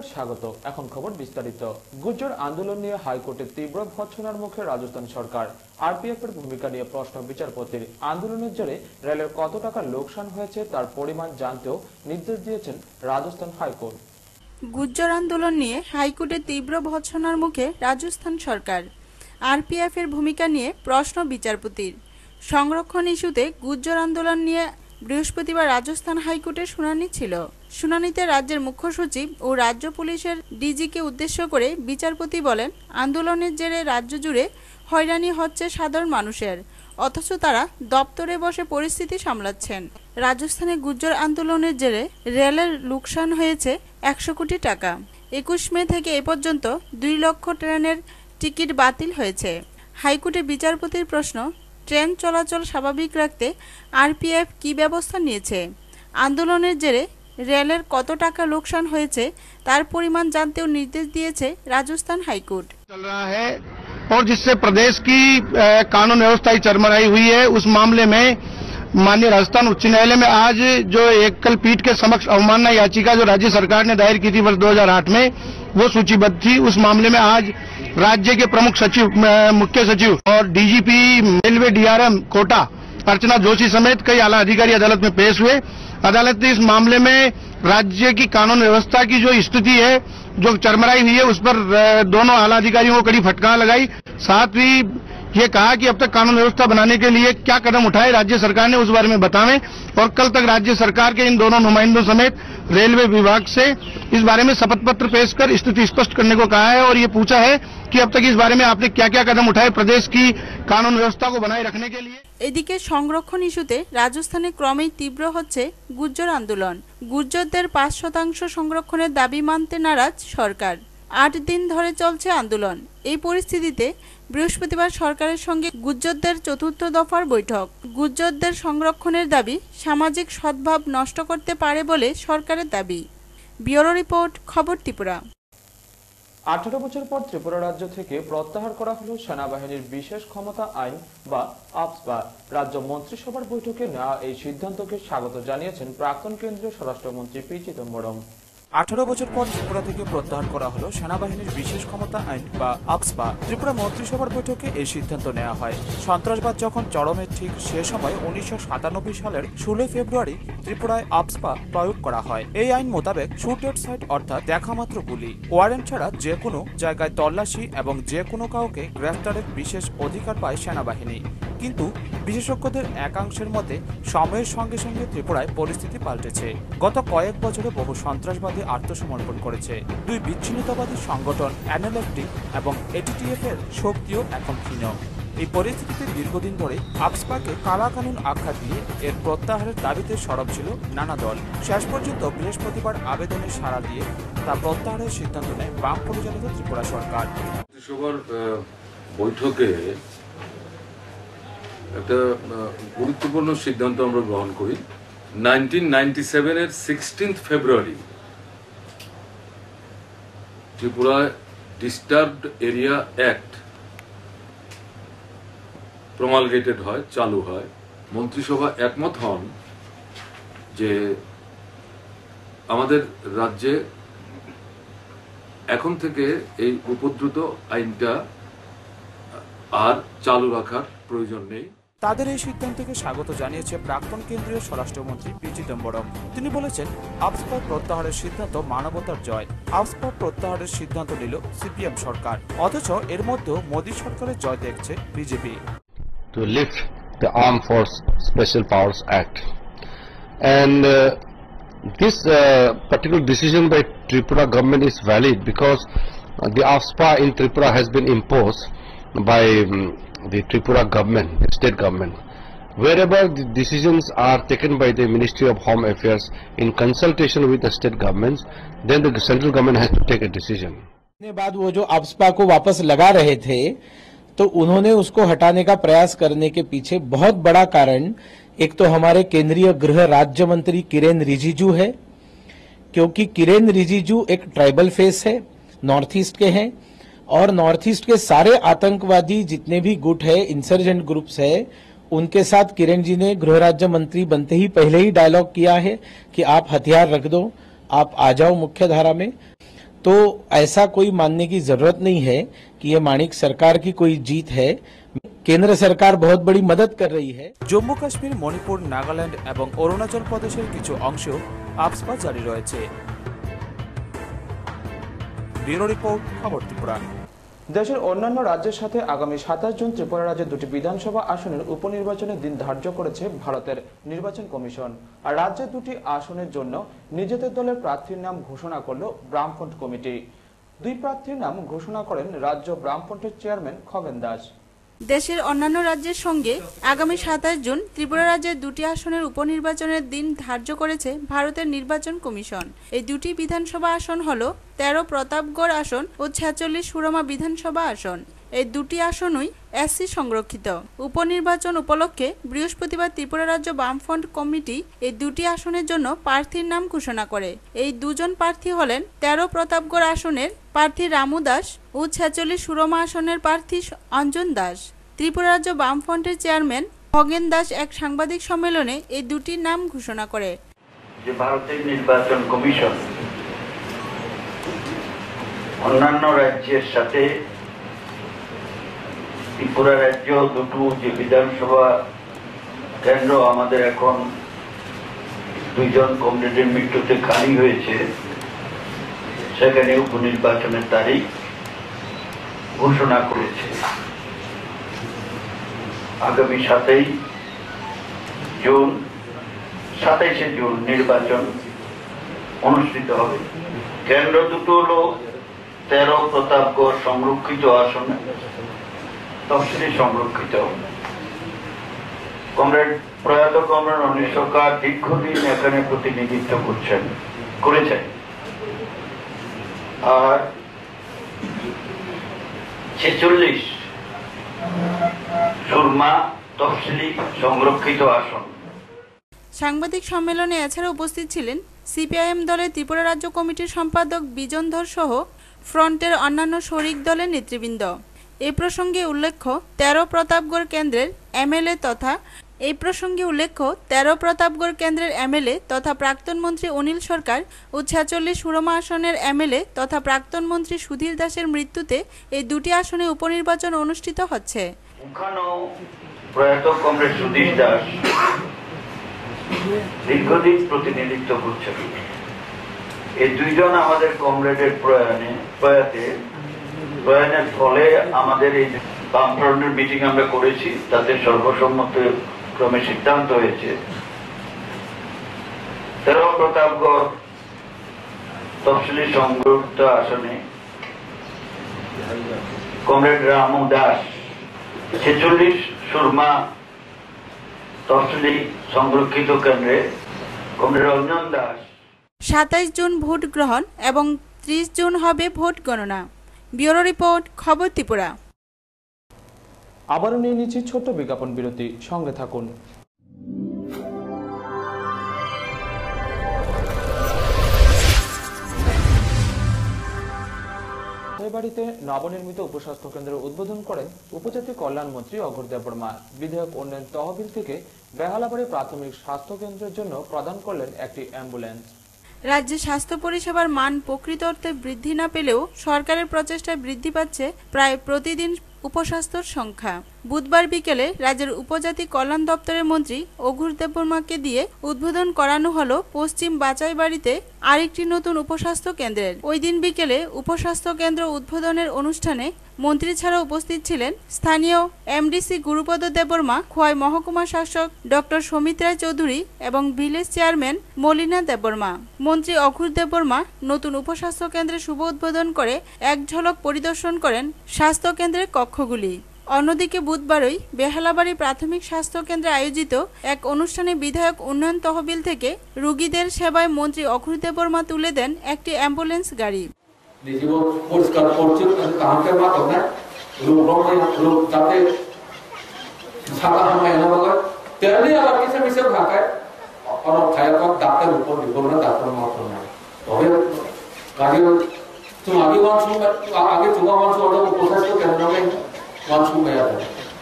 खबर स्वागत। এখন খবর বিস্তারিত। গুজ্জর আন্দোলন নিয়ে হাইকোর্টে তীব্র ভৎসনার মুখে রাজস্থান সরকার। আরপিএফ এর ভূমিকা নিয়ে প্রশ্ন বিচারপতির। আন্দোলনের জেরে রেলের কত টাকা লোকসান হয়েছে তার পরিমাণ জানতেও নির্দেশ দিয়েছেন রাজস্থান হাইকোর্ট। গুজ্জর আন্দোলন নিয়ে হাইকোর্টে তীব্র ভৎসনার মুখে রাজস্থান সরকার। আরপিএফ এর ভূমিকা নিয়ে প্রশ্ন বিচারপতির। সংরক্ষণ ইস্যুতে গুজ্জর আন্দোলন নিয়ে বৃহস্পতিবার রাজস্থান হাইকোর্টে শুনানি ছিল। শুনানিতে রাজ্যের মুখ্য সচিব ও রাজ্য পুলিশের ডিজিকে উদ্দেশ্য করে বিচারপতি বলেন, আন্দোলনের জেরে রাজ্য জুড়ে হয়রানি হচ্ছে সাধারণ মানুষের, অথচ তারা দপ্তরে বসে পরিস্থিতি সামলাচ্ছেন। রাজস্থানে গুজ্জর আন্দোলনের জেরে রেলের লোকসান হয়েছে 100 কোটি টাকা। 21 মে থেকে এ পর্যন্ত 2 লক্ষ ট্রেনের টিকিট বাতিল হয়েছে। হাইকোর্টে বিচারপতির প্রশ্ন, ট্রেন চলাচল স্বাভাবিক রাখতে আরপিএফ কি ব্যবস্থা নিয়েছে? আন্দোলনের জেরে রেলের কত টাকা লোকসান হয়েছে তার পরিমাণ জানতেও নির্দেশ দিয়েছে রাজস্থান हाईकोर्ट। चल रहा है और जिससे प्रदेश की कानून व्यवस्था चरमराई हुई है, उस मामले में माननीय राजस्थान उच्च न्यायालय में आज जो एकल पीठ के समक्ष अवमानना याचिका जो राज्य सरकार ने दायर की थी वर्ष 2008 में, वो सूचीबद्ध थी। उस मामले में आज राज्य के प्रमुख सचिव, मुख्य सचिव और डीजीपी रेलवे डीआरएम कोटा अर्चना जोशी समेत कई आला अधिकारी अदालत में पेश हुए। अदालत ने इस मामले में राज्य की कानून व्यवस्था की जो स्थिति है, जो चरमराई हुई है, उस पर दोनों आला अधिकारियों को कड़ी फटकार लगाई। साथ ही ये कहा कि अब तक कानून व्यवस्था बनाने के लिए क्या कदम उठाए राज्य सरकार ने, उस बारे में बतावें। और कल तक राज्य सरकार के इन दोनों नुमाइंदों समेत रेलवे विभाग से इस बारे में शपथ पत्र पेश कर स्थिति स्पष्ट करने को कहा है और ये पूछा है कि अब तक इस बारे में आपने क्या क्या कदम उठाए प्रदेश की कानून व्यवस्था को बनाए रखने के लिए। এদিকে সংরক্ষণ ইস্যুতে রাজস্থানে ক্রমেই তীব্র হচ্ছে গুজ্জর আন্দোলন। গুজ্জরদের 5% সংরক্ষণের দাবি মানতে নারাজ সরকার। 8 দিন ধরে চলছে আন্দোলন। এই পরিস্থিতিতে বৃহস্পতিবার সরকারের সঙ্গে গুজ্জরদের 4র্থ দফার বৈঠক। গুজ্জরদের সংরক্ষণের দাবি সামাজিক সদ্ভাব নষ্ট করতে পারে বলে সরকারের দাবি। ব্যুরো রিপোর্ট, খবর ত্রিপুরা। 18 বছর পর ত্রিপুরা রাজ্য থেকে প্রত্যাহার করা হলো সেনাবাহিনীর বিশেষ ক্ষমতা আইন বা আপসপা। রাজ্য মন্ত্রিসভার বৈঠকে নেওয়া এই সিদ্ধান্তকে স্বাগত জানিয়েছেন প্রাক্তন কেন্দ্রীয় স্বরাষ্ট্রমন্ত্রী পি চিদম্বরম। 18 বছর পর ত্রিপুরা থেকে প্রত্যাহার করা হলো সেনাবাহিনীর বিশেষ ক্ষমতা আইন বা আপসপা। ত্রিপুরা মন্ত্রিসভার বৈঠকে এই সিদ্ধান্ত নেওয়া হয়। সন্ত্রাসবাদ যখন চরমে ঠিক সে সময় 1997 সালের 16 ফেব্রুয়ারি ত্রিপুরায় আপসপা প্রয়োগ করা হয়। এই আইন মোতাবেক শুট এট সাইট অর্থাৎ দেখা মাত্র গুলি, ওয়ারেন্ট ছাড়া যে কোনো জায়গায় তল্লাশি এবং যে কোনো কাউকে গ্রেফতারের বিশেষ অধিকার পায় সেনাবাহিনী। কিন্তু বিশেষজ্ঞদের একাংশের মতে সময়ের সঙ্গে সঙ্গে ত্রিপুরায় পরিস্থিতি পাল্টেছে। গত কয়েক বছরে বহু সন্ত্রাসবাদী আত্মসমর্পণ করেছে। 2 বিচ্ছিন্নতাবাদী সংগঠন এনএলএফটি এবং এটিটিএফ এর শক্তিও এখন ক্ষীণ। এই পরিস্থিতিতে দীর্ঘদিন ধরে আপসপাকে কালা কানুন আখ্যা দিয়ে এর প্রত্যাহারের দাবিতে সরব ছিল নানা দল। শেষ পর্যন্ত বৃহস্পতিবার আবেদনে সাড়া দিয়ে তা প্রত্যাহারের সিদ্ধান্ত নেয় বাম পরিচালিত ত্রিপুরা সরকার। মন্ত্রিসভার বৈঠকে একটা গুরুত্বপূর্ণ সিদ্ধান্ত আমরা গ্রহণ করি। 1997 এর 16 ফেব্রুয়ারি ত্রিপুরা ডিস্টার্বড এরিয়া অ্যাক্ট প্রমালগেটেড হয়, চালু হয়। মন্ত্রিসভা একমত হন যে আমাদের রাজ্যে এখন থেকে এই উপদ্রুত আইনটা আর চালু রাখার প্রয়োজন নেই। তাদের এই সিদ্ধান্তকে স্বাগত জানিয়েছে প্রাক্তন কেন্দ্রীয় স্বরাষ্ট্রমন্ত্রী পি চিদম্বরম। তিনি বলেছেন, আপসপা প্রত্যাহারের সিদ্ধান্ত মানবতার জয়। আপসপা প্রত্যাহারের সিদ্ধান্ত নিল সিপিএম সরকার, অথচ এর মধ্যেও মোদী সরকারের জয় দেখছে BJP. To lift the Armed Force Special Powers Act, and this particular decision by Tripura government is valid because the AFSPA in Tripura has been imposed by the Tripura government, state government. Wherever the decisions are taken by the Ministry of Home Affairs in consultation with the state governments, then the central government has to take a decision. बाद वो जो AFSPA को वापस लगा रहे थे, तो उन्होंने उसको हटाने का प्रयास करने के पीछे बहुत बड़ा कारण एक तो हमारे केंद्रीय गृह राज्य मंत्री किरेन रिजिजू है, क्योंकि किरेन रिजिजू एक ट्राइबल फेस है, नॉर्थ ईस्ट के हैं, और नॉर्थ ईस्ट के सारे आतंकवादी जितने भी गुट है, इंसर्जेंट ग्रुप्स है, उनके साथ किरेन जी ने गृह राज्य मंत्री बनते ही पहले ही डायलॉग किया है कि आप हथियार रख दो, आप आ जाओ मुख्य धारा में। तो ऐसा कोई मानने की जरूरत नहीं है कि ये माणिक सरकार की कोई जीत है। केंद्र सरकार बहुत बड़ी मदद कर रही है। জম্মু কাশ্মীর, মণিপুর, নাগাল্যান্ড এবং অরুণাচল প্রদেশের কিছু অংশেও আফস্পা জারি রয়েছে। ব্যুরো রিপোর্ট, খবর ত্রিপুরা। দেশের অন্যান্য রাজ্যের সাথে আগামী 27 জুন ত্রিপুরা রাজ্যের দুটি বিধানসভা আসনের উপনির্বাচনের দিন ধার্য করেছে ভারতের নির্বাচন কমিশন। আর রাজ্যের দুটি আসনের জন্য নিজেদের দলের প্রার্থীর নাম ঘোষণা করল বামফ্রন্ট কমিটি। দুই প্রার্থীর নাম ঘোষণা করেন রাজ্য বামফ্রন্টের চেয়ারম্যান খগেন দাস। দেশের অন্যান্য রাজ্যের সঙ্গে আগামী 27 জুন ত্রিপুরা রাজ্যের দুটি আসনের উপনির্বাচনের দিন ধার্য করেছে ভারতের নির্বাচন কমিশন। এই দুটি বিধানসভা আসন হল 13 প্রতাপগড় আসন ও 46 সুরমা বিধানসভা আসন। এই দুটি আসনই এসসি সংরক্ষিত। উপনির্বাচন উপলক্ষে বৃহস্পতিবার ত্রিপুরা রাজ্য বামফ্রন্ট কমিটি এই দুটি আসনের জন্য প্রার্থীর নাম ঘোষণা করে। এই দুজন প্রার্থী হলেন 13 প্রতাপগড় আসনের প্রার্থী রামু দাস ও 46 সুরমা আসনের প্রার্থী অঞ্জন দাস। ত্রিপুরা রাজ্য বামফ্রন্টের চেয়ারম্যান খগেন দাস এক সাংবাদিক সম্মেলনে এই দুটি নাম ঘোষণা করে। যে ভারতের নির্বাচন কমিশন অন্যান্য রাজ্যের সাথে ত্রিপুরা রাজ্য দুটো যে বিধানসভা কেন্দ্র আমাদের এখন দুইজন কমরেডের মৃত্যুতে খালি হয়েছে, সেখানে উপনির্বাচনের তারিখ ঘোষণা করেছে। আগামী 27শে জুন নির্বাচন অনুষ্ঠিত হবে। কেন্দ্র দুটো হল 13 প্রতাপগড় সংরক্ষিত আসন, তফসিলি সংরক্ষিত। প্রয়াত কমরেড অনিল সরকার দীর্ঘদিন এখানে প্রতিনিধিত্ব করেছেন। আর 46 সুরমা তফসিলি সংরক্ষিত আসন। সাংবাদিক সম্মেলনে এছাড়া উপস্থিত ছিলেন সিপিআইএম দলের ত্রিপুরা রাজ্য কমিটির সম্পাদক বিজন ধর সহ ফ্রন্টের অন্যান্য শরিক দলের নেতৃবৃন্দ। এই প্রসঙ্গে উল্লেখ্য 13 প্রতাপগড় কেন্দ্রের এমএলএ তথা প্রাক্তন মন্ত্রী অনিল সরকার ও 46 সুরমা আসনের এমএলএ তথা প্রাক্তন মন্ত্রী সুধীর দাসের মৃত্যুতে এই দুটি আসনে উপনির্বাচন অনুষ্ঠিত হচ্ছে। প্রয়াত কমরেড সুধীর দাস দীর্ঘদিন প্রতিনিধিত্ব করছেন। এই দুইজন আমাদের কমরেডের প্রয়াণের ফলে আমাদের এই বামফ্রন্টের মিটিং আমরা করেছি, তাতে সর্বসম্মত ক্রমে সিদ্ধান্ত হয়েছে 13 প্রতাপগড় তফসিলি সংরক্ষিত আসনে কমরেড রামু দাস, 46 সুরমা তফসিলি সংরক্ষিত কেন্দ্রে comrade Anjan Das. 27 June vote গ্রহণ এবং 30 জুন হবে ভোট গণনা। ব্যুরো রিপোর্ট, খবর ত্রিপুরা। আবারও নিয়ে নিচ্ছি ছোট্ট বিজ্ঞাপন বিরতি, সঙ্গে থাকুন। বাড়িতে নবনির্মিত উপস্বাস্থ্য কেন্দ্রের উদ্বোধন করেন উপজাতি কল্যাণ মন্ত্রী অঘোর দেববর্মা। বিধায়ক উন্নয়ন তহবিল থেকে বেহালাবাড়ি প্রাথমিক স্বাস্থ্য কেন্দ্রের জন্য প্রদান করলেন একটি অ্যাম্বুলেন্স। রাজ্যে স্বাস্থ্য পরিষেবার মান প্রকৃত অর্থে বৃদ্ধি না পেলেও সরকারের প্রচেষ্টায় বৃদ্ধি পাচ্ছে প্রায় প্রতিদিন উপস্বাস্থ্যর সংখ্যা। বুধবার বিকেলে রাজ্যের উপজাতি কল্যাণ দপ্তরের মন্ত্রী অঘোর দেববর্মাকে দিয়ে উদ্বোধন করানো হলো পশ্চিম বাচাইবাড়িতে আরেকটি নতুন উপস্বাস্থ্য কেন্দ্রের। ওই দিন বিকেলে উপস্বাস্থ্য কেন্দ্র উদ্বোধনের অনুষ্ঠানে মন্ত্রী ছাড়া উপস্থিত ছিলেন স্থানীয় এমডিসি গুরুপদ দেববর্মা, খোয়াই মহকুমা শাসক ডক্টর সমিত রায় চৌধুরী এবং ভিলেজ চেয়ারম্যান মলিনা দেববর্মা। মন্ত্রী অঘোর দেববর্মা নতুন উপস্বাস্থ্য কেন্দ্রের শুভ উদ্বোধন করে এক ঝলক পরিদর্শন করেন স্বাস্থ্য কেন্দ্রের কক্ষগুলি। অন্যদিকে বুধবারই বেহালাবাড়ি প্রাথমিক স্বাস্থ্য কেন্দ্রে আয়োজিত এক অনুষ্ঠানে বিধায়ক উন্নয়ন তহবিল থেকে রোগীদের সেবায় মন্ত্রী অঘোর দেববর্মা তুলে দেন একটি অ্যাম্বুলেন্স গাড়ি।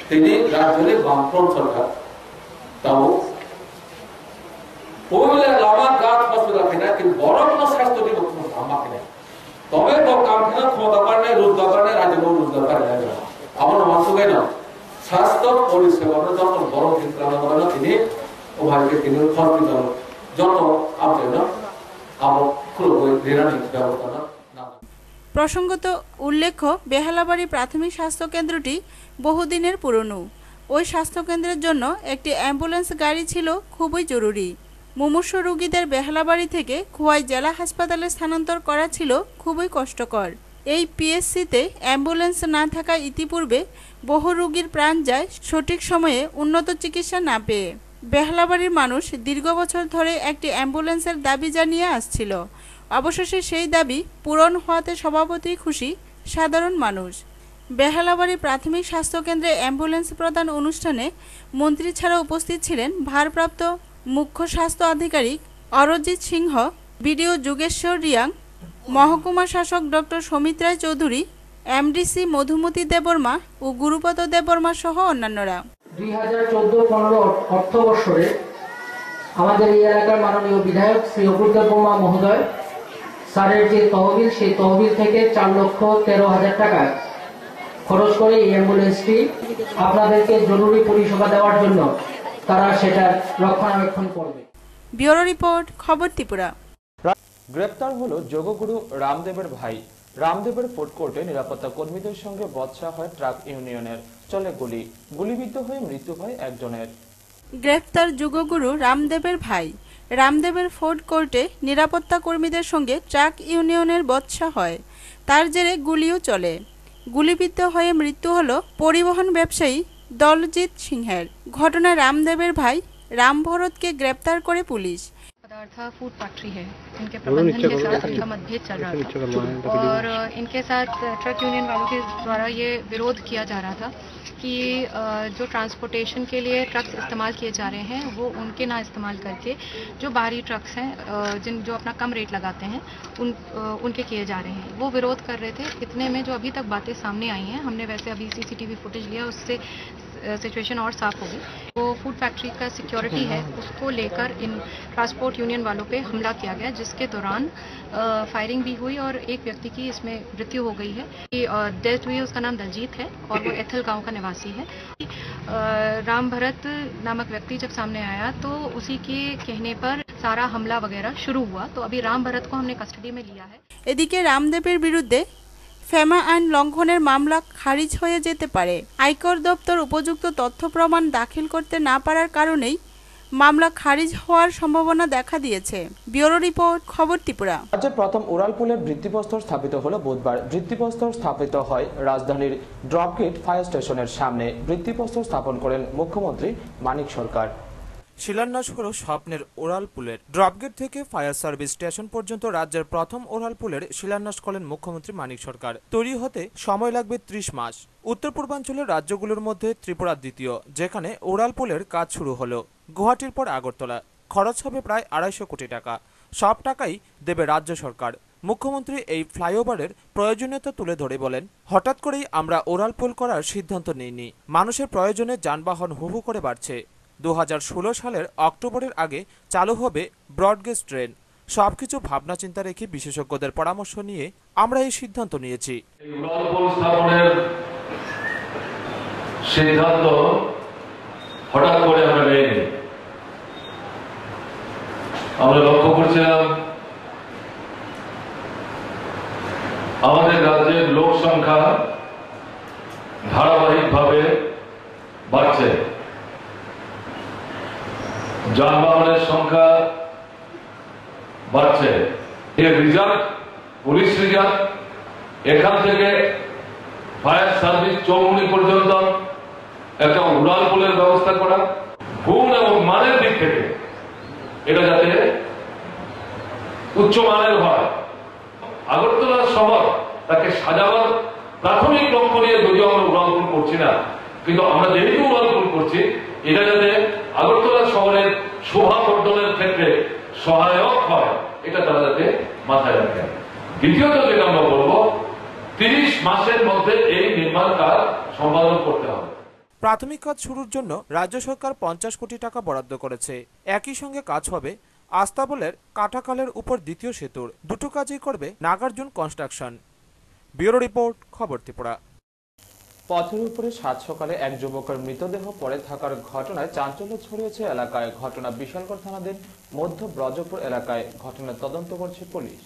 তিনি রাজ্যের বামফ্রন্ট সরকার তাও ওইগুলো লামা গাছ বস্তু রাখে না, কিন্তু বড় কোনো স্বাস্থ্য আমাকে নেই তবে তো কারখানা ক্ষমতা পারে রোজগার পারে রাজ্য রোজগার পারে আমার মানসুকে না স্বাস্থ্য পরিষেবার যত বড় ক্ষেত্রে আমরা তিনি ওভাবে তিনি খরচ যত আপনার আমার খুব নিরানিক ব্যবস্থা না। প্রসঙ্গত উল্লেখ্য বেহালাবাড়ি প্রাথমিক স্বাস্থ্য কেন্দ্রটি বহুদিনের পুরনো। ওই স্বাস্থ্যকেন্দ্রের জন্য একটি অ্যাম্বুলেন্স গাড়ি ছিল খুবই জরুরি। মুমূর্ষু রোগীদের বেহালাবাড়ি থেকে খোয়াই জেলা হাসপাতালে স্থানান্তর করা ছিল খুবই কষ্টকর। এই পিএসসিতে অ্যাম্বুলেন্স না থাকা ইতিপূর্বে বহু রোগীর প্রাণ যায় সঠিক সময়ে উন্নত চিকিৎসা না পেয়ে। বেহালাবাড়ির মানুষ দীর্ঘ বছর ধরে একটি অ্যাম্বুলেন্সের দাবি জানিয়ে আসছিল। অবশেষে সেই দাবি পূরণ হওয়াতে স্বভাবতই খুশি সাধারণ মানুষ। বেহালাবাড়ি প্রাথমিক স্বাস্থ্যকেন্দ্রে অ্যাম্বুলেন্স প্রদান অনুষ্ঠানে মন্ত্রী ছাড়া উপস্থিত ছিলেন ভারপ্রাপ্ত মুখ্য স্বাস্থ্য আধিকারিক অরজিৎ সিংহ, বিডিও যুগেশ্বর রিয়াং, মহকুমা শাসক ডক্টর সমিত রায় চৌধুরী, এমডিসি মধুমতি দেববর্মা ও গুরুপদ দেববর্মা সহ অন্যান্যরা। 2014-15 অর্থবর্ষে আমাদের এই এলাকার মাননীয় বিধায়ক শ্রী অপূর্ব দেববর্মা মহোদয় স্যারের যে তহবিল, সেই তহবিল থেকে 4,13,000 টাকা খরচ করে এই অ্যাম্বুলেন্সটি আপনাদেরকে জরুরি পরিষেবা দেওয়ার জন্য তারা সেটার রক্ষণাবেক্ষণ করবে। ব্যুরো রিপোর্ট, খবর ত্রিপুরা। গ্রেপ্তার হলো যোগগুরু রামদেবের ভাই। রামদেবের ফুড কোর্টে নিরাপত্তা কর্মীদের সঙ্গে বচসা হয় ট্রাক ইউনিয়নের। চলে গুলিবিদ্ধ হয়ে মৃত্যু হয় একজনের। গ্রেপ্তার যোগগুরু রামদেবের ভাই। রামদেবের ফুড কোর্টে নিরাপত্তা কর্মীদের সঙ্গে ট্রাক ইউনিয়নের বচসা হয়, তার জেরে গুলিও চলে। গুলিবিদ্ধ হয়ে মৃত্যু হল পরিবহন ব্যবসায়ী দলজিৎ সিংহের। ঘটনায় রামদেবের ভাই रामभरतকে গ্রেপ্তার করে पुलिस। पदार्थ फूड फैक्ट्री है, इनके प्रबंधन के साथ इनका मतभेद चल रहा था और इनके साथ ट्रक यूनियन वालों के द्वारा ये विरोध किया जा रहा था कि जो ट्रांसपोर्टेशन के लिए ट्रक्स इस्तेमाल किए जा रहे हैं वो उनके ना इस्तेमाल करके जो बाहरी ट्रक्स हैं जो अपना कम रेट लगाते हैं उनके किए जा रहे हैं, वो विरोध कर रहे थे। इतने में जो अभी तक बातें सामने आई हैं, हमने वैसे अभी सीसीटीवी फुटेज लिया, उससे सिचुएशन और साफ होगी। वो फूड फैक्ट्री का सिक्योरिटी है, उसको लेकर इन ट्रांसपोर्ट यूनियन वालों पे हमला किया गया, जिसके दौरान फायरिंग भी हुई और एक व्यक्ति की इसमें मृत्यु हो गई है। डेथ हुई है, उसका नाम दलजीत है और वो एथल गांव का निवासी है। राम भरत नामक व्यक्ति जब सामने आया तो उसी के कहने पर सारा हमला वगैरह शुरू हुआ। तो अभी राम भरत को हमने कस्टडी में लिया है। এদিকে রামদেবের বিরুদ্ধে ফেমা আইন লঙ্ঘনের মামলা খারিজ হয়ে যেতে পারে। আয়কর দপ্তর উপযুক্ত তথ্য প্রমাণ দাখিল করতে না পারার কারণেই মামলা খারিজ হওয়ার সম্ভাবনা দেখা দিয়েছে। ব্যুরো রিপোর্ট, খবর ত্রিপুরা। রাজ্যের প্রথম উড়ালপুলের ভিত্তিপ্রস্তর স্থাপিত হলো বুধবার। ভিত্তিপ্রস্তর স্থাপিত হয় রাজধানীর ড্রপগেট ফায়ার স্টেশনের সামনে। ভিত্তিপ্রস্তর স্থাপন করেন মুখ্যমন্ত্রী মানিক সরকার। শিলান্যাস হলো স্বপ্নের ওরাল পুলের। ড্রপগেট থেকে ফায়ার সার্ভিস স্টেশন পর্যন্ত রাজ্যের প্রথম ওরাল পুলের শিলান্যাস করলেন মুখ্যমন্ত্রী মানিক সরকার। তৈরি হতে সময় লাগবে 30 মাস। উত্তর পূর্বাঞ্চলের রাজ্যগুলোর মধ্যে ত্রিপুরা দ্বিতীয়, যেখানে ওরাল পুলের কাজ শুরু হলো। গুয়াহাটির পর আগরতলা। খরচ হবে প্রায় 250 কোটি টাকা। সব টাকাই দেবে রাজ্য সরকার। মুখ্যমন্ত্রী এই ফ্লাইওভারের প্রয়োজনীয়তা তুলে ধরে বলেন, হঠাৎ করেই আমরা ওরাল পুল করার সিদ্ধান্ত নিইনি। মানুষের প্রয়োজনে যানবাহন হু হু করে বাড়ছে। 2016 সালের অক্টোবরের আগে চালু হবে ব্রডগেজ ট্রেন। সবকিছু ভাবনা চিন্তা রেখে বিশেষজ্ঞদের পরামর্শ নিয়ে আমরা এই সিদ্ধান্ত নিয়েছি। সিদ্ধান্ত হঠাৎ করে আমরা নেইনি। আমরা লক্ষ্য করছিলাম আমাদের রাজ্যের লোক সংখ্যা ধারাবাহিকভাবে বাড়ছে, যানবাহনের সংখ্যা বাড়ছে। এর রিজার্ভ, পুলিশ রিজার্ভ, এখান থেকে ফায়ার সার্ভিস চৌমুনি পর্যন্ত একটা উড়াল পুলের ব্যবস্থা করা, গুণ এবং মানের দিক থেকে এটা যাতে উচ্চ মানের হয়। আগরতলা শহর তাকে সাজাবার প্রাথমিক লক্ষ্য নিয়ে যদিও আমরা উড়াল পুল করছি না, কিন্তু আমরা যেহেতু উড়াল পুল করছি এটা যাতে আগরতলা শহরের শোভা বর্ধনের ক্ষেত্রে সহায়ক হয়, এটা তারা যাতে মাথায় রাখেন। দ্বিতীয়ত যেটা আমরা বলবো, 30 মাসের মধ্যে এই নির্মাণ কাজ সম্পাদন করতে হবে। প্রাথমিক কাজ শুরুর জন্য রাজ্য সরকার 50 কোটি টাকা বরাদ্দ করেছে। একই সঙ্গে কাজ হবে আস্তাবলের কাটাখালের উপর দ্বিতীয় সেতুর দুটো কাজই করবে নাগার্জুন কনস্ট্রাকশন। ব্যুরো রিপোর্ট, খবর ত্রিপুরা। পথের উপরে সাত সকালে এক যুবকের মৃতদেহ পড়ে থাকার ঘটনায় চাঞ্চল্য ছড়িয়েছে এলাকায়। ঘটনা বিশালগড় থানাধীন মধ্য ব্রজপুর এলাকায়। ঘটনার তদন্ত করছে পুলিশ।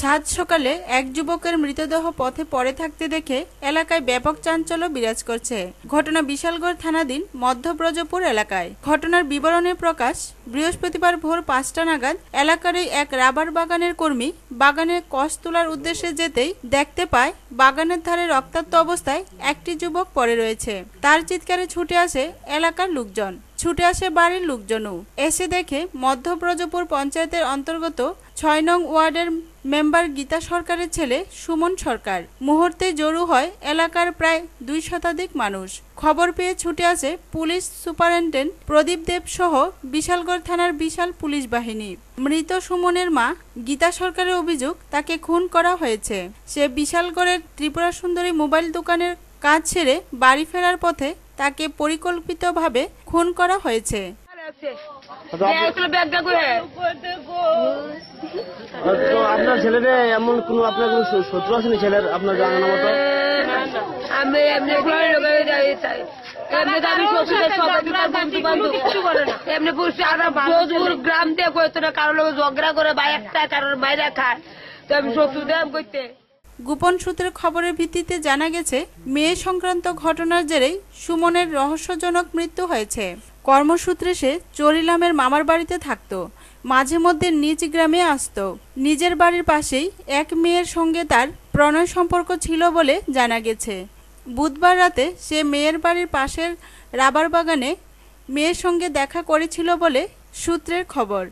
সাত সকালে এক যুবকের মৃতদেহ পথে পড়ে থাকতে দেখে এলাকায় ব্যাপক চাঞ্চল্য বিরাজ করছে। ঘটনা বিশালগড় থানাধীন মধ্য ব্রজপুর এলাকায়। ঘটনার বিবরণে প্রকাশ, বৃহস্পতিবার ভোর 5টা নাগাদ এলাকারই এক রাবার বাগানের কর্মী বাগানের কষ তোলার উদ্দেশ্যে যেতেই দেখতে পায় বাগানের ধারে রক্তাক্ত অবস্থায় একটি যুবক পড়ে রয়েছে। তার চিৎকারে ছুটে আসে এলাকার লোকজন, ছুটে আসে বাড়ির লোকজনও। এসে দেখে মধ্য ব্রজপুর পঞ্চায়েতের অন্তর্গত 6 নং ওয়ার্ডের মেম্বার গীতা সরকারের ছেলে সুমন সরকার। মুহূর্তে জড়ো হয় এলাকার প্রায় 2 শতাধিক মানুষ। খবর পেয়ে ছুটে আসে পুলিশ সুপারিনটেন্ডেন্ট প্রদীপ দেব সহ বিশালগড় থানার বিশাল পুলিশ বাহিনী। মৃত সুমনের মা গীতা সরকারের অভিযোগ, তাকে খুন করা হয়েছে। সে বিশালগড়ের ত্রিপুরা সুন্দরী মোবাইল দোকানের কাজ ছেড়ে বাড়ি ফেরার পথে তাকে পরিকল্পিতভাবে খুন করা হয়েছে। আপনার ছেলের এমন কোন আপনার কোন শত্রু আছে ছেলের আপনার জানানোর মতো? গ্রাম দিয়ে কারোর ঝগড়া করে বা একটা কারোর বাইরে খায়, তো আমি শত্রু দেব করতে। গোপন সূত্রের খবরের ভিত্তিতে জানা গেছে, মেয়ে সংক্রান্ত ঘটনার জেরেই সুমনের রহস্যজনক মৃত্যু হয়েছে। কর্মসূত্রে সে চরিলামের মামার বাড়িতে থাকতো, মাঝে মধ্যে নিজ গ্রামে আসতো। নিজের বাড়ির পাশেই এক মেয়ের সঙ্গে তার প্রণয় সম্পর্ক ছিল বলে জানা গেছে। বুধবার রাতে সে মেয়ের বাড়ির পাশের রাবার বাগানে মেয়ের সঙ্গে দেখা করেছিল বলে সূত্রের খবর।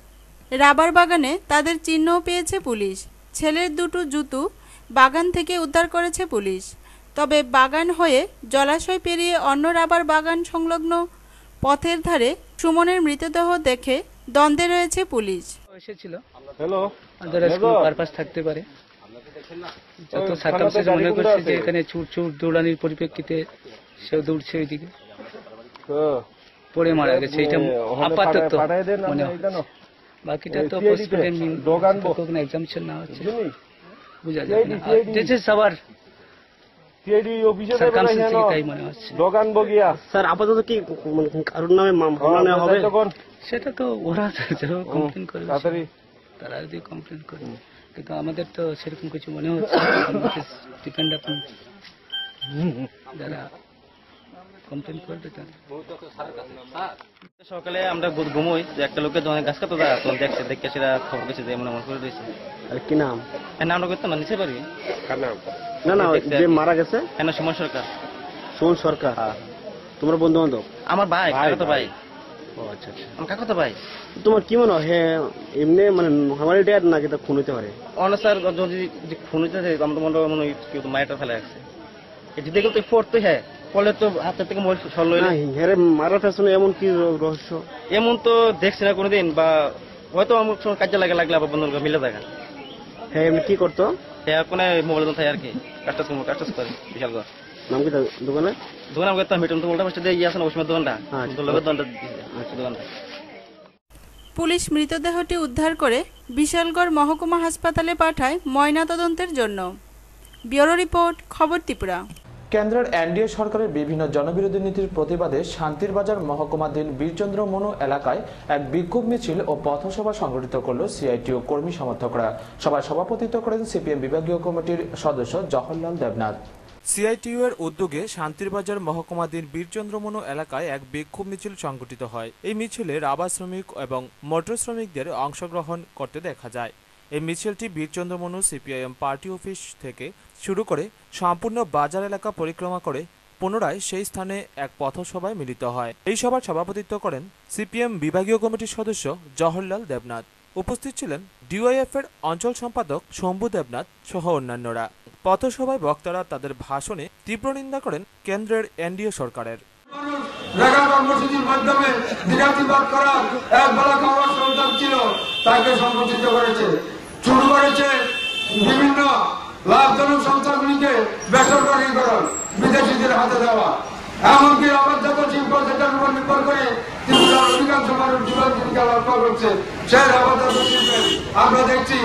রাবার বাগানে তাদের চিহ্নও পেয়েছে পুলিশ। ছেলের দুটো জুতো বাগান থেকে উদ্ধার করেছে পুলিশ। তবে বাগান হয়ে জলাশয় পেরিয়ে অন্য রাবার বাগান সংলগ্ন পথের ধারে সুমনের মৃতদেহ দেখে দ্বন্দ্বে রয়েছে পুলিশ। এসেছিল পারপাস থাকতে পারে, যত সার্কামস্টেন্স মনে করছে যে এখানে ছুট দৌড়ানির পরিপ্রেক্ষিতে সেও দৌড়ছে ওইদিকে, পড়ে মারা গেছে। এটা আপাতত মনে হয়, বাকিটা তো পোস্টমর্টেম এক্সামিনেশন না হচ্ছে, বুঝা যাবে না। সবার স্যার আপাতত কি কারোর নামে মামলা হবে? সেটা তো ওরা কমপ্লেন করবে, তারা যদি কমপ্লেন করে, কিন্তু আমাদের তো সেরকম কিছু মনে হচ্ছে। ডিপেন্ড আপন যারা কমপ্লেন করবে। সকালে আমরা ঘুমোই যে একটা লোকের যখন গাছ কাটা যায় তখন দেখে সেটা খবর গেছে যে এমন করে রয়েছে। কি নাম? নামটা করতাম নিতে পারি না। না যে মারা গেছে সুমন সরকার। সুমন সরকার তোমার বন্ধু বান্ধব? আমার ভাই, কাকাতো ভাই। ও আচ্ছা আচ্ছা, আমার কাকাতো ভাই। তোমার কি মনে হয় এমনি মানে আমার ড্যাড নাকি তা খুন হইতে পারে? অনেক স্যার যদি খুন হইতে আমরা মনে হয় কেউ তো মায়েরটা ফেলে রাখছে। এটি দেখলে তো ফোর্ট তো হ্যাঁ ফলে তো হাতের থেকে মোবাইল সরল হ্যাঁ মারার পেছনে এমন কি রহস্য? এমন তো দেখছি না কোনোদিন, বা হয়তো আমার কাজে লাগলে আবার বন্ধু মিলে দেখা। হ্যাঁ এমনি কি করতো? হ্যাঁ কোনো মোবাইল দোকান থাকে আর কি, কাজটাজ করে বিশালগড়। নাম কি দোকানে? দোকান আমাকে মিটন তো বলতে পারছি যে ইয়ে আছে না ওসময় দোকানটা, দোকানটা। পুলিশ মৃতদেহটি উদ্ধার করে বিশালগড় মহকুমা হাসপাতালে পাঠায় ময়নাতদন্তের জন্য। ব্যুরো রিপোর্ট, খবর ত্রিপুরা। কেন্দ্রের এনডিএ সরকারের বিভিন্ন জনবিরোধী নীতির প্রতিবাদে শান্তির বাজার মহকুমাধীন বীরচন্দ্র মনু এলাকায় এক বিক্ষোভ মিছিল ও পথসভা সংগঠিত করল সিআইটিও কর্মী সমর্থকরা। সভায় সভাপতিত্ব করেন সিপিএম বিভাগীয় কমিটির সদস্য জওহরলাল দেবনাথ। সিআইটিইউ এর উদ্যোগে শান্তিরবাজার মহকুমাধীন বীরচন্দ্র মনু এলাকায় এক বিক্ষোভ মিছিল সংগঠিত হয়। এই মিছিলে রাবার শ্রমিক এবং মোটর শ্রমিকদের অংশগ্রহণ করতে দেখা যায়। এই মিছিলটি Birchandra Manu CPIM party office থেকে শুরু করে সম্পূর্ণ বাজার এলাকা পরিক্রমা করে পুনরায় সেই স্থানে এক পথসভায় মিলিত হয়। এই সভার সভাপতিত্ব করেন সিপিএম বিভাগীয় কমিটির সদস্য জওহরলাল দেবনাথ। উপস্থিত ছিলেন ডিওয়াইএফ এর অঞ্চল সম্পাদক শম্ভু দেবনাথ সহ অন্যান্যরা। পথসভায় বক্তারা তাদের ভাষণে তীব্র নিন্দা করেন কেন্দ্রের এনডিএ সরকারের। কর্মসূচির মাধ্যমে বিরাটিবাদ করার এক বলা খাওয়ার সন্তান ছিল, তাকে সংগঠিত করেছে, শুরু করেছে বিভিন্ন লাভজনক সংস্থাগুলিকে বেসরকারীকরণ, বিদেশিদের হাতে দেওয়া। এমনকি রাবারজাত শিল্প যেটার উপর নির্ভর করে ত্রিপুরার অধিকাংশ মানুষ জীবন জীবিকা রক্ষা করছে, সেই রাবারজাত শিল্পে আমরা দেখছি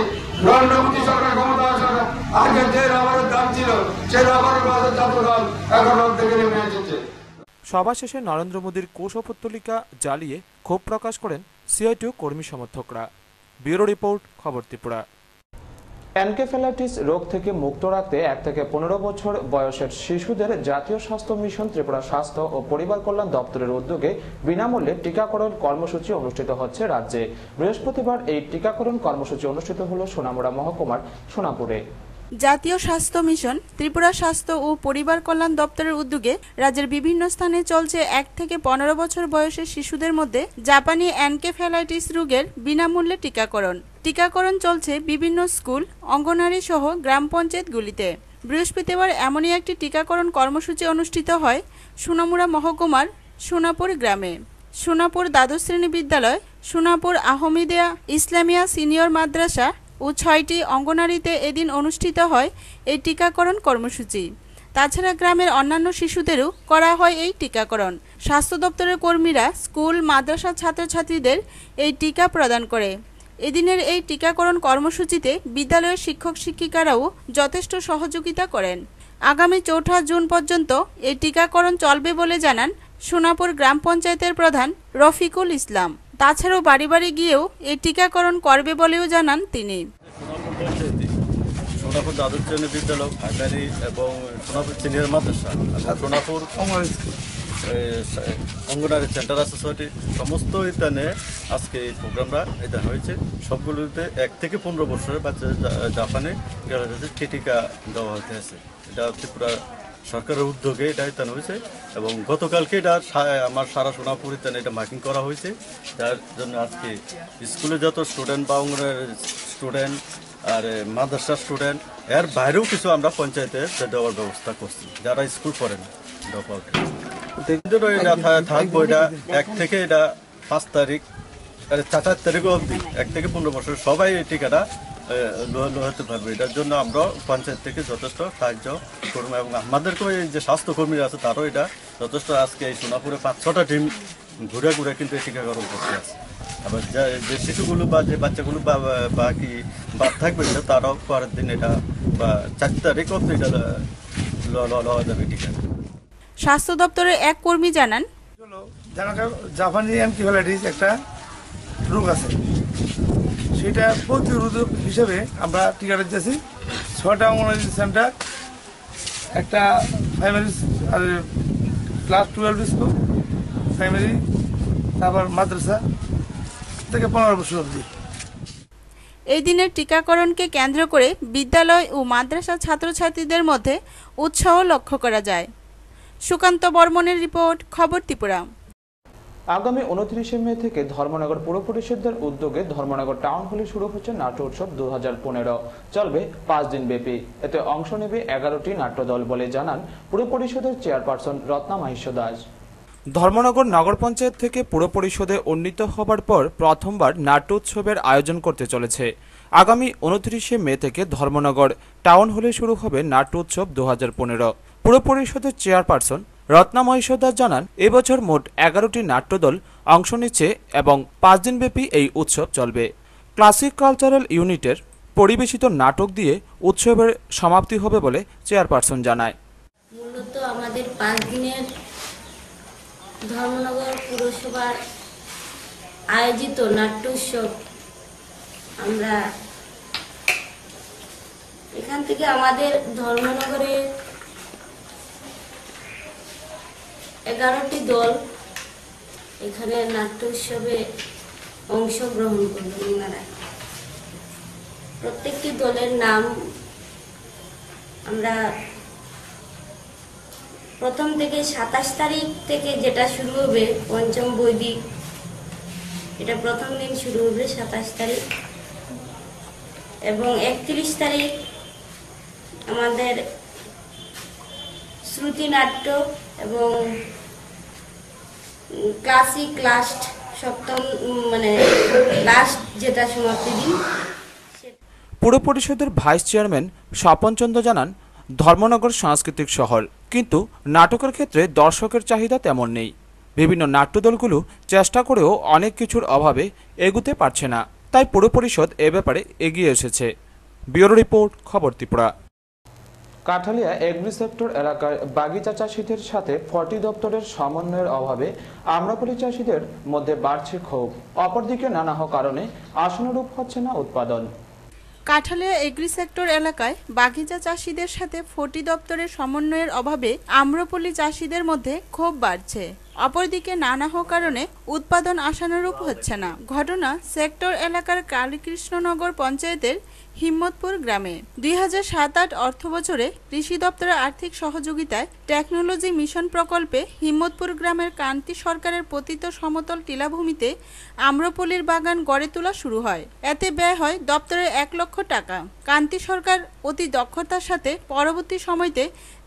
নরেন্দ্র মোদী সরকার ক্ষমতা আসার আগে যে রাবারের দাম ছিল, সেই রাবারের বাজারজাত দাম এখন থেকে নেমে এসেছে। সভা শেষে নরেন্দ্র মোদীর কুশপুত্তলিকা জ্বালিয়ে ক্ষোভ প্রকাশ করেন CITU কর্মী সমর্থকরা। ব্যুরো রিপোর্ট, খবর ত্রিপুরা। এনকেফেলাইটিস রোগ থেকে মুক্ত রাখতে 1 থেকে 15 বছর বয়সের শিশুদের জাতীয় স্বাস্থ্য মিশন ত্রিপুরা স্বাস্থ্য ও পরিবার কল্যাণ দপ্তরের উদ্যোগে বিনামূল্যে টিকাকরণ কর্মসূচি অনুষ্ঠিত হচ্ছে রাজ্যে। বৃহস্পতিবার এই টিকাকরণ কর্মসূচি অনুষ্ঠিত হলো সোনামুড়া মহকুমার সোনাপুরে। জাতীয় স্বাস্থ্য মিশন ত্রিপুরা স্বাস্থ্য ও পরিবার কল্যাণ দপ্তরের উদ্যোগে রাজ্যের বিভিন্ন স্থানে চলছে 1 থেকে 15 বছর বয়সের শিশুদের মধ্যে জাপানি এনকেফেলাইটিস রোগের বিনামূল্যে টিকাকরণ। টিকাকরণ চলছে বিভিন্ন স্কুল, অঙ্গনওয়াড়ি সহ গ্রাম পঞ্চায়েতগুলিতে। বৃহস্পতিবার এমনই একটি টিকাকরণ কর্মসূচি অনুষ্ঠিত হয় সোনামুড়া মহকুমার সোনাপুর গ্রামে। সোনাপুর দ্বাদশ শ্রেণী বিদ্যালয়, সোনাপুর আহমেদিয়া ইসলামিয়া সিনিয়র মাদ্রাসা ও 6টি অঙ্গনওয়াড়িতে এদিন অনুষ্ঠিত হয় এই টিকাকরণ কর্মসূচি। তাছাড়া গ্রামের অন্যান্য শিশুদেরও করা হয় এই টিকাকরণ। স্বাস্থ্য দপ্তরের কর্মীরা স্কুল, মাদ্রাসা ছাত্রছাত্রীদের এই টিকা প্রদান করে। এদিনের এই টিকাকরণ কর্মসূচিতে বিদ্যালয়ের শিক্ষক শিক্ষিকারাও যথেষ্ট সহযোগিতা করেন। আগামী 4 জুন পর্যন্ত এই টিকাকরণ চলবে বলে জানান সোনাপুর গ্রাম পঞ্চায়েতের প্রধান রফিকুল ইসলাম। তাছাড়াও বাড়ি বাড়ি গিয়েও এই টিকাকরণ করবে বলেও জানান তিনি। সোনাপুর দ্বাদশ শ্রেণী বিদ্যালয়, প্রাইমারি এবং সোনাপুর সিনিয়র মাদ্রাসা, সোনাপুর অঙ্গনওয়াড়ি সেন্টার আছে 6টি, সমস্ত স্থানে আজকে এই প্রোগ্রামটা এটা হয়েছে। সবগুলোতে 1 থেকে 15 বছরের বাচ্চা জাপানে টিকা দেওয়া হইতেছে। এটা ত্রিপুরা সরকারের উদ্যোগে এটা ইত্যান হয়েছে এবং গতকালকে এটা আমার সারা সোনাপুর ইত্যান এটা মার্কিং করা হয়েছে। যার জন্য আজকে স্কুলে যত স্টুডেন্ট বা অঙ্গনওয়াড়ির স্টুডেন্ট আর মাদ্রাসা স্টুডেন্ট, এর বাইরেও কিছু আমরা পঞ্চায়েতে দেওয়ার ব্যবস্থা করছি যারা স্কুল পড়ে না। থাকবো এটা 1 থেকে এটা 5 তারিখ 4 তারিখ অবধি 1 থেকে 15 বছর সবাই এই টিকাটা হতে পারবে। এটার জন্য আমরা পঞ্চায়েত থেকে যথেষ্ট সাহায্য করবো এবং আমাদেরকেও এই যে স্বাস্থ্যকর্মীরা আছে তারও এটা যথেষ্ট। আজকে এই সোনাপুরে 5-6টা টিম ঘুরে ঘুরে কিন্তু এই টিকাকরণ করতে আছে। আবার যে শিশুগুলো বা যে বাচ্চাগুলো বাকি বাদ থাকবে এটা তারাও পরের দিন এটা বা 4 তারিখ অবধি এটা লওয়া যাবে টিকা। স্বাস্থ্য দপ্তরের এক কর্মী জানান, জাপানি এনকেফেলাইটিস একটা রোগ আছে, সেটা প্রতিরোধক হিসেবে আমরা টিকাটা দিতেছি। 6টা অঙ্গনওয়াড়ি সেন্টার, একটা প্রাইমারি আর ক্লাস 12 স্কুল প্রাইমারি, তারপর মাদ্রাসা থেকে 15 বছর অবধি। এই দিনের টিকাকরণকে কেন্দ্র করে বিদ্যালয় ও মাদ্রাসা ছাত্রছাত্রীদের মধ্যে উৎসাহ লক্ষ্য করা যায়। সুকান্ত বর্মনের রিপোর্ট, খবর ত্রিপুরা। আগামী 29 মে থেকে ধর্মনগর পুর পরিষদের উদ্যোগে ধর্মনগর টাউন হলে শুরু হচ্ছে নাট্য উৎসব 2015। চলবে 5 দিন ব্যাপী। এতে অংশ নেবে 11টি নাট্যদল বলে জানান পুর পরিষদের চেয়ারপারসন রত্না মাহিষ্য দাস। ধর্মনগর নগর পঞ্চায়েত থেকে পুর পরিষদে উন্নীত হবার পর প্রথমবার নাট্য উৎসবের আয়োজন করতে চলেছে। আগামী 29 মে থেকে ধর্মনগর টাউন হলে শুরু হবে নাট্য উৎসব 2015। পুর পরিষদের চেয়ারপারসন রত্না মাহিষ্য দাস জানান, এবছর মোট 11টি নাট্যদল অংশ নিচ্ছে এবং 5 দিনব্যাপী এই উৎসব চলবে। ক্লাসিক কালচারাল ইউনিটের পরিবেশিত নাটক দিয়ে উৎসবের সমাপ্তি হবে বলে চেয়ারপারসন জানায়। মূলত আমাদের 5 দিনের ধর্মনগর পুরসভার আয়োজিত নাট্য উৎসব, আমরা এখান থেকে আমাদের ধর্মনগরে 11টি দল এখানে নাট্য উৎসবে অংশগ্রহণ করবেন। ওনারা প্রত্যেকটি দলের নাম আমরা প্রথম থেকে 27 তারিখ থেকে যেটা শুরু হবে পঞ্চম বৈদিক, এটা প্রথম দিন শুরু হবে 27 তারিখ এবং 31 তারিখ আমাদের শ্রুতি নাট্য এবং ক্লাসিক লাস্ট সপ্তম মানে লাস্ট যেটা সমাপ্তি দিন। পুর পরিষদের ভাইস চেয়ারম্যান স্বপন চন্দ্র জানান, ধর্মনগর সাংস্কৃতিক শহর, কিন্তু নাটকের ক্ষেত্রে দর্শকের চাহিদা তেমন নেই। বিভিন্ন নাট্যদলগুলো চেষ্টা করেও অনেক কিছুর অভাবে এগুতে পারছে না, তাই পুর পরিষদ এ ব্যাপারে এগিয়ে এসেছে। ব্যুরো রিপোর্ট, খবর ত্রিপুরা। কাঠালিয়া এগ্রি সেক্টর এলাকায় বাগিচা চাষিদের সাথে ফটি দপ্তরের সমন্বয়ের অভাবে আমরাপলি চাষিদের মধ্যে বাড়ছে ক্ষোভ। অপরদিকে নানা কারণে আশানুরূপ হচ্ছে না উৎপাদন। কাঠালিয়া এগ্রি সেক্টর এলাকায় বাগিচা চাষিদের সাথে ফটি দপ্তরের সমন্বয়ের অভাবে আম্রপলি চাষিদের মধ্যে ক্ষোভ বাড়ছে। অপরদিকে নানা কারণে উৎপাদন আশানুরূপ হচ্ছে না। ঘটনা সেক্টর এলাকার কালীকৃষ্ণনগর পঞ্চায়েতের হিম্মতপুর গ্রামে 2007-08 অর্থ বছরে কৃষি দপ্তরের আর্থিক সহযোগিতায় টেকনোলজি মিশন প্রকল্পে হিম্মতপুর গ্রামের কান্তি সরকারের পতিত সমতল টিলাভূমিতে আম্রপলির বাগান গড়ে তোলা শুরু হয়। এতে ব্যয় হয় দপ্তরের 1 লক্ষ টাকা। কান্তি সরকার অতি দক্ষতার সাথে পরবর্তী সময়তে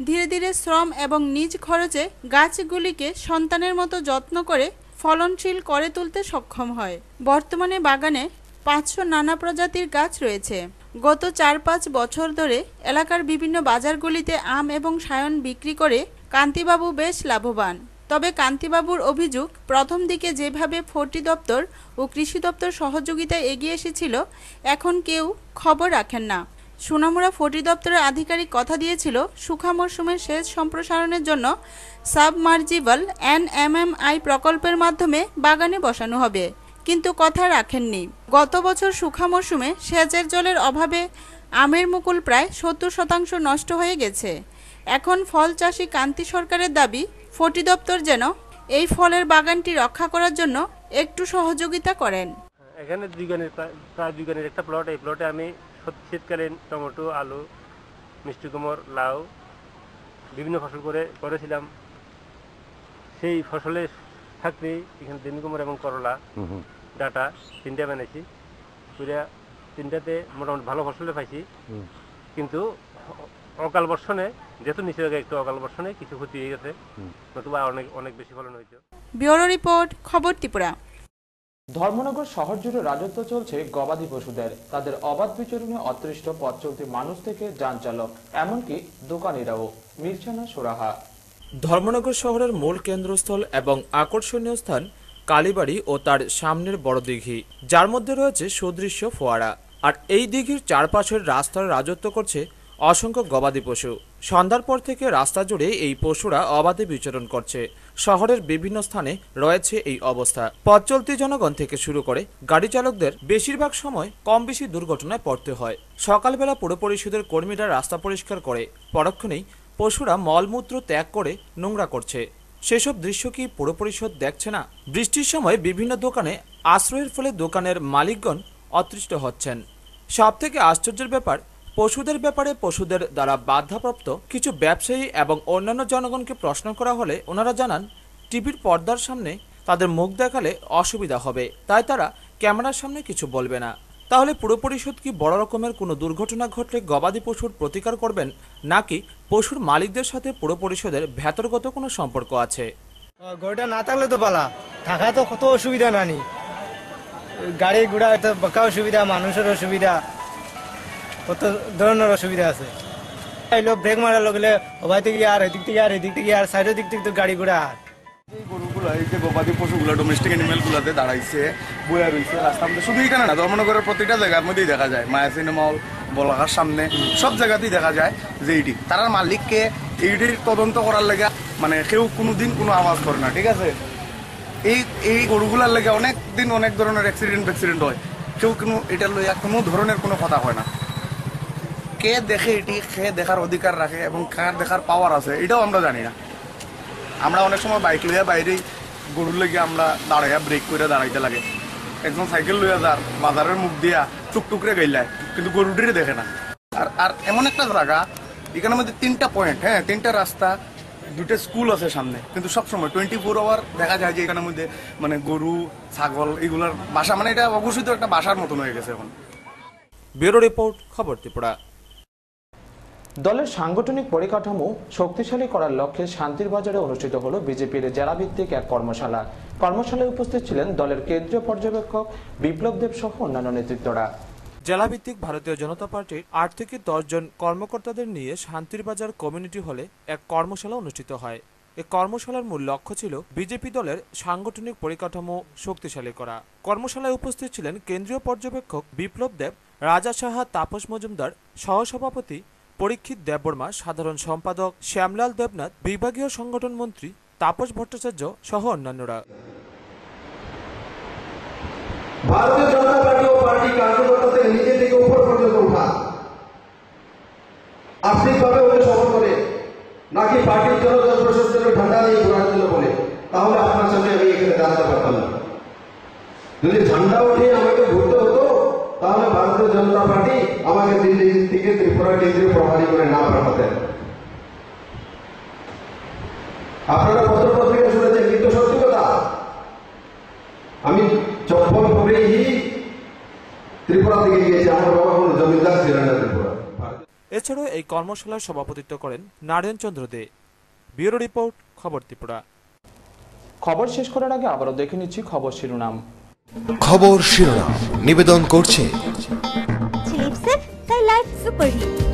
ধীরে ধীরে শ্রম এবং নিজ খরচে গাছগুলিকে সন্তানের মতো যত্ন করে ফলনশীল করে তুলতে সক্ষম হয়। বর্তমানে বাগানে 500 নানা প্রজাতির গাছ রয়েছে। গত 4-5 বছর ধরে এলাকার বিভিন্ন বাজারগুলিতে আম এবং সায়ন বিক্রি করে কান্তিবাবু বেশ লাভবান। তবে কান্তিবাবুর অভিযোগ, প্রথম দিকে যেভাবে ফটি দপ্তর ও কৃষি দপ্তর সহযোগিতায় এগিয়ে এসেছিল, এখন কেউ খবর রাখেন না। সোনামুড়া ফটি দপ্তরের আধিকারিক কথা দিয়েছিল শুখা মরশুমের সেচ সম্প্রসারণের জন্য সাবমার্জিবল NMMI প্রকল্পের মাধ্যমে বাগানে বসানো হবে, কিন্তু কথা রাখেননি। গত বছর শুখা মরশুমে সেচের জলের অভাবে আমের মুকুল প্রায় 70% নষ্ট হয়ে গেছে। এখন ফল চাষি কান্তি সরকারের দাবি, ফটি দপ্তর যেন এই ফলের বাগানটি রক্ষা করার জন্য একটু সহযোগিতা করেন। এখানে প্রায় 2 গানের একটা প্লট। এই প্লটে আমি শীতকালীন টমেটো, আলু, মিষ্টি কুমড়, লাউ বিভিন্ন ফসল করেছিলাম। সেই ফসলে থাকতে এখানে দিন কুমড় এবং করলা, ডাটা 3টা বানাইছি। পুরা 3টাতে মোটামুটি ভালো ফসলে পাইছি, কিন্তু অকাল বর্ষণে যেহেতু নিচে একটু অকাল বর্ষণে কিছু ক্ষতি হয়ে গেছে, নতুবা অনেক বেশি ফলন হয়েছে। ব্যুরো রিপোর্ট, খবর ত্রিপুরা। ধর্মনগর শহর জুড়ে রাজত্ব চলছে গবাদি পশুদের। তাদের অবাধ বিচরণে অতৃষ্ট পথ চলতি মানুষ থেকে যান চালক, এমনকি দোকানিরাও। মির্জানা সোরাহা। ধর্মনগর শহরের মূল কেন্দ্রস্থল এবং আকর্ষণীয় স্থান কালীবাড়ি ও তার সামনের বড় দিঘি, যার মধ্যে রয়েছে সুদৃশ্য ফোয়ারা। আর এই দিঘির চারপাশের রাস্তার রাজত্ব করছে অসংখ্য গবাদি পশু। সন্ধ্যার পর থেকে রাস্তা জুড়ে এই পশুরা অবাধে বিচরণ করছে। শহরের বিভিন্ন স্থানে রয়েছে এই অবস্থা। পথ চলতি জনগণ থেকে শুরু করে গাড়ি চালকদের বেশিরভাগ সময় কম বেশি দুর্ঘটনায় পড়তে হয়। সকালবেলা পুর পরিষদের কর্মীরা রাস্তা পরিষ্কার করে, পরক্ষণেই পশুরা মলমূত্র ত্যাগ করে নোংরা করছে। সেসব দৃশ্য কি পুর পরিষদ দেখছে না? বৃষ্টির সময় বিভিন্ন দোকানে আশ্রয়ের ফলে দোকানের মালিকগণ অতৃষ্ট হচ্ছেন। সবথেকে আশ্চর্যের ব্যাপার, পশুদের ব্যাপারে পশুদের দ্বারা বাধাপ্রাপ্ত কিছু ব্যবসায়ী এবং অন্যান্য জনগণকে প্রশ্ন করা হলে ওনারা জানান, টিভির পর্দার সামনে তাদের মুখ দেখালে অসুবিধা হবে, তাই তারা ক্যামেরার সামনে কিছু বলবে না। তাহলে পুর পরিষদ কি বড় রকমের কোনো দুর্ঘটনা ঘটলে গবাদি পশুর প্রতিকার করবেন, নাকি পশুর মালিকদের সাথে পুর পরিষদের ভেতরগত কোনো সম্পর্ক আছে? গরুটা না থাকলে তো পালা থাকা তো কত অসুবিধা নানি, গাড়ি ঘোড়া তো বাঁকা অসুবিধা, মানুষের অসুবিধা, কত ধরনের অসুবিধা আছে। এলো ব্রেক মারা লাগলে ওভাই থেকে আর এদিক থেকে আর এদিক থেকে আর সাইডের দিক থেকে তো গাড়ি ঘোড়া। এই গরুগুলো, এই যে গবাদি পশুগুলো, ডোমেস্টিক অ্যানিমেলগুলোতে দাঁড়াইছে, বইয়া রয়েছে রাস্তার মধ্যে। শুধু এখানে না, ধর্মনগরের প্রতিটা জায়গার মধ্যেই দেখা যায়। মায়া সিনেমা হল, বলাঘাট সামনে সব জায়গাতেই দেখা যায় যে এইটি তার মালিককে এইটির তদন্ত করার লেগে মানে কেউ কোনোদিন কোনো আওয়াজ করে না। ঠিক আছে, এই গরুগুলার লেগে অনেক দিন অনেক ধরনের অ্যাক্সিডেন্ট হয়, কেউ কোনো এটা লইয়া কোনো ধরনের কোনো কথা হয় না। কে দেখে এটি, কে দেখার অধিকার রাখে এবং কার দেখার পাওয়ার আছে এটাও আমরা জানি না। আমরা অনেক সময় বাইক লইয়া বাইরেই গরুর লেগে আমরা দাঁড়াইয়া ব্রেক করে দাঁড়াইতে লাগে। একজন সাইকেল লইয়া যার বাজারের মুখ দিয়া টুকটুকরে গেলায়, কিন্তু গরুটিরে দেখে না। আর এমন একটা জায়গা, এখানের মধ্যে 3টা পয়েন্ট, হ্যাঁ 3টা রাস্তা, 2টা স্কুল আছে সামনে, কিন্তু সবসময় 24 আওয়ার দেখা যায় যে এখানের মধ্যে মানে গরু, ছাগল এগুলার বাসা, মানে এটা অঘোষিত একটা বাসার মতন হয়ে গেছে এখন। ব্যুরো রিপোর্ট, খবর ত্রিপুরা। দলের সাংগঠনিক পরিকাঠামো শক্তিশালী করার লক্ষ্যে শান্তির বাজারে অনুষ্ঠিত হলো বিজেপির জেলাভিত্তিক এক কর্মশালা। কর্মশালায় উপস্থিত ছিলেন দলের কেন্দ্রীয় পর্যবেক্ষক বিপ্লব দেব সহ অন্যান্য নেতৃত্বরা। জেলাভিত্তিক ভারতীয় জনতা পার্টির 8 থেকে 10 জন কর্মকর্তাদের নিয়ে শান্তির বাজার কমিউনিটি হলে এক কর্মশালা অনুষ্ঠিত হয়। এই কর্মশালার মূল লক্ষ্য ছিল বিজেপি দলের সাংগঠনিক পরিকাঠামো শক্তিশালী করা। কর্মশালায় উপস্থিত ছিলেন কেন্দ্রীয় পর্যবেক্ষক বিপ্লব দেব, রাজা সাহা, তাপস মজুমদার, সহসভাপতি পরীক্ষিত দেববর্মা, সাধারণ সম্পাদক শ্যামলাল দেবনাথ, বিভাগীয় সংগঠন মন্ত্রী তাপস ভট্টাচার্য সহ অন্যান্যরা। ভারতীয় জনতা পার্টি ও পার্টি কার্যকর্তাদের নিচে থেকে উপর পর্যন্ত উঠা আর্থিকভাবে ওদের সফল করে নাকি পার্টির জন্য প্রশাসনের ঠান্ডা নিয়ে ঘোরার জন্য বলে, তাহলে আপনার সামনে আমি এখানে দাঁড়াতে পারতাম না। যদি ঠান্ডা উঠিয়ে আমাকে ঘুরতে হতো তাহলে ভারতীয় জনতা পার্টি আমাকে দিল্লি থেকে ত্রিপুরা কেন্দ্রীয় প্রভারী করে না পাঠাতেন। আপনারা পত্র পত্রিকা শুনেছেন, কিন্তু সত্যি কথা আমি চপ্পল পরেই ত্রিপুরা থেকে গিয়েছি। আমার বাবা কোনো জমিদার ছিলেন না ত্রিপুরা। এছাড়াও এই কর্মশালায় সভাপতিত্ব করেন নারায়ণ চন্দ্র দে। ব্যুরো রিপোর্ট, খবর ত্রিপুরা। খবর শেষ করার আগে আবারও দেখে নিচ্ছি খবর শিরোনাম। খবর শিরোনাম নিবেদন করছে Philips তাই লাইফ সুপারহিট।